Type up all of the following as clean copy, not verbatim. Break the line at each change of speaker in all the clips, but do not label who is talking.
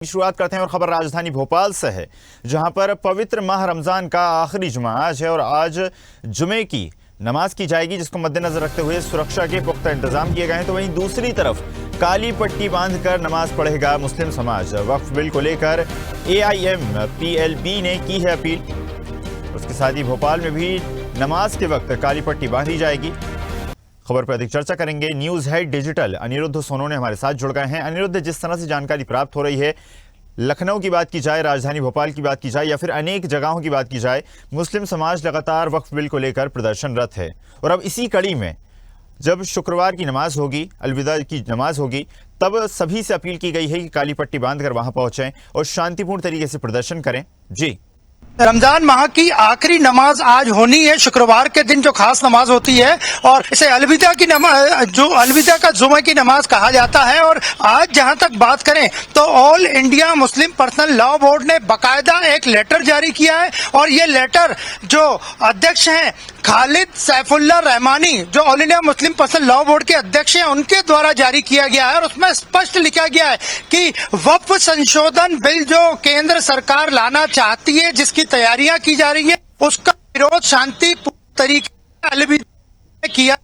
शुरुआत करते हैं और खबर राजधानी भोपाल से है, जहां पर पवित्र माह रमजान का आखिरी जुमा आज है और आज जुमे की नमाज की जाएगी, जिसको मद्देनजर रखते हुए सुरक्षा के पुख्ता इंतजाम किए गए हैं। तो वहीं दूसरी तरफ काली पट्टी बांधकर नमाज पढ़ेगा मुस्लिम समाज। वक्फ बिल को लेकर AIM-PLB ने की है अपील। उसके साथ ही भोपाल में भी नमाज के वक्त काली पट्टी बांधी जाएगी। खबर पर अधिक चर्चा करेंगे। News head digital Aniruddh Sonone हमारे साथ जुड़ गए हैं। अनिरुद्ध, जिस तरह से जानकारी प्राप्त हो रही है, लखनऊ की बात की जाए, राजधानी भोपाल की बात की जाए या फिर अनेक जगहों की बात की जाए, मुस्लिम समाज लगातार वक्फ बिल को लेकर प्रदर्शनरत है। और अब इसी कड़ी में जब शुक्रवार की नमाज होगी, अलविदा की नमाज होगी, तब सभी से अपील की गई है कि काली पट्टी बांधकर वहां पहुंचें और शांतिपूर्ण तरीके से प्रदर्शन करें। जी,
रमजान माह की आखिरी नमाज आज होनी है, शुक्रवार के दिन जो खास नमाज होती है और इसे अलविदा की नमाज, जो अलविदा का जुमा की नमाज कहा जाता है। और आज जहां तक बात करें तो all India Muslim personal law board ने बाकायदा एक लेटर जारी किया है और ये लेटर जो अध्यक्ष हैं खालिद सैफुल्ला रहमानी, जो all India Muslim personal law board के अध्यक्ष हैं, उनके द्वारा जारी किया गया है। और उसमें स्पष्ट लिखा गया है कि वक्फ संशोधन बिल जो केंद्र सरकार लाना चाहती है, जिसकी तैयारियां की जा रही है, उसका विरोध शांतिपूर्ण तरीके से अलविदा किया।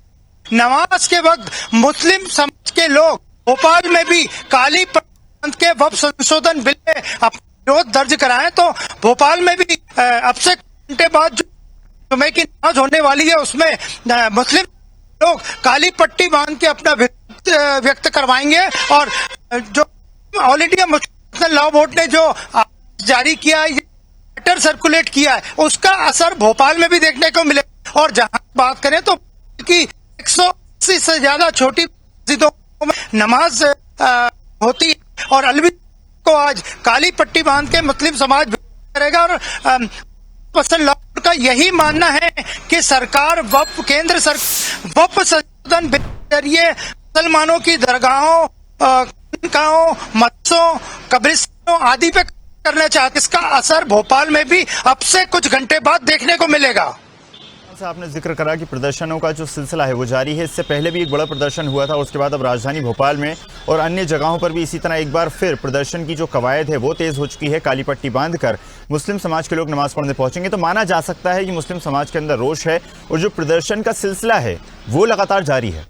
नमाज के वक्त मुस्लिम समाज के लोग भोपाल में भी काली पट्टी के वक्फ संशोधन बिल में अपना विरोध दर्ज कराएं। तो भोपाल में भी अब से घंटे बाद जुमे की नमाज होने वाली है, उसमें मुस्लिम लोग काली पट्टी बांध के अपना विरोध व्यक्त करवाएंगे। और जो all India Muslim law board ने जो जारी किया है, लेटर सर्कुलेट किया है, उसका असर भोपाल में भी देखने को मिले। और जहां बात करें तो कि 180 से ज्यादा छोटी मस्जिदों में नमाज होती है और अलविदा को आज काली पट्टी बांध के मुस्लिम समाज करेगा। और पर्सनल लॉ का यही मानना है कि सरकार केंद्र सरकार वक्फ संशोधन बिल के जरिए मुसलमानों की दरगाहों, मदरसों, कब्रिस्तानों आदि पे करना चाहते। इसका असर भोपाल में भी अब से कुछ घंटे बाद देखने को मिलेगा।
आपने जिक्र करा कि प्रदर्शनों का जो सिलसिला है वो जारी है। इससे पहले भी एक बड़ा प्रदर्शन हुआ था, उसके बाद अब राजधानी भोपाल में और अन्य जगहों पर भी इसी तरह एक बार फिर प्रदर्शन की जो कवायद है वो तेज हो चुकी है। काली पट्टी बांधकर मुस्लिम समाज के लोग नमाज पढ़ने पहुंचेंगे तो माना जा सकता है कि मुस्लिम समाज के अंदर रोष है और जो प्रदर्शन का सिलसिला है वो लगातार जारी है।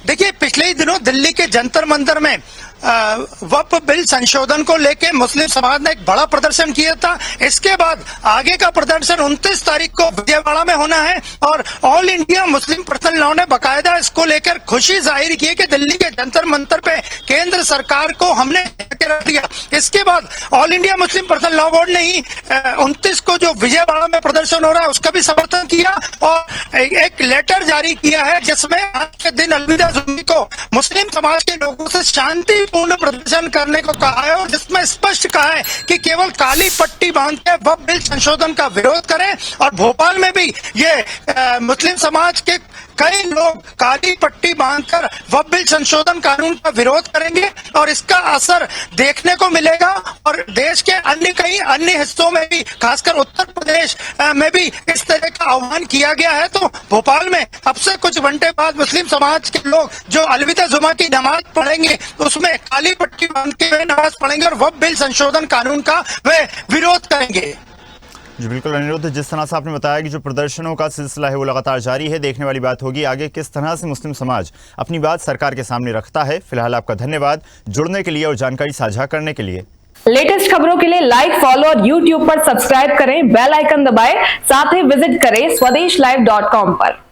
देखिए, पिछले ही दिनों दिल्ली के जंतर मंतर में वक्फ बिल संशोधन को लेकर मुस्लिम समाज ने एक बड़ा प्रदर्शन किया था। इसके बाद आगे का प्रदर्शन 29 तारीख को विजयवाड़ा में होना है और all India Muslim personal law ने बाकायदा इसको लेकर खुशी जाहिर की है कि दिल्ली के जंतर मंतर पे केंद्र सरकार को हमने रख दिया। इसके बाद all India Muslim personal law board ने ही 29 को जो विजयवाड़ा में प्रदर्शन हो रहा है उसका भी समर्थन किया और एक लेटर जारी किया है, जिसमें आज के दिन अलविदा जुमे को मुस्लिम समाज के लोगों से शांति पूर्ण प्रदर्शन करने को कहा है और जिसमें स्पष्ट कहा है कि केवल काली पट्टी बांध के वक्फ बिल संशोधन का विरोध करें। और भोपाल में भी ये मुस्लिम समाज के कई लोग काली पट्टी बांधकर वक्फ बिल संशोधन कानून का विरोध करेंगे और इसका असर देखने को मिलेगा। और देश के कई अन्य हिस्सों में भी, खासकर उत्तर प्रदेश में भी इस तरह का आह्वान किया गया है। तो भोपाल में अब से कुछ घंटे बाद मुस्लिम समाज के लोग जो अलविदा जुमा की नमाज पढ़ेंगे उसमें काली पट्टी बांध के नमाज पढ़ेंगे और वक्फ बिल संशोधन कानून का वे विरोध करेंगे।
जी बिल्कुल अनिरुद्ध, जिस तरह से आपने बताया कि जो प्रदर्शनों का सिलसिला है वो लगातार जारी है, देखने वाली बात होगी आगे किस तरह से मुस्लिम समाज अपनी बात सरकार के सामने रखता है। फिलहाल आपका धन्यवाद जुड़ने के लिए और जानकारी साझा करने के लिए।
लेटेस्ट खबरों के लिए लाइक, फॉलो और YouTube पर सब्सक्राइब करें, बेल आइकन दबाएं, साथ ही विजिट करें swedishlive.com पर।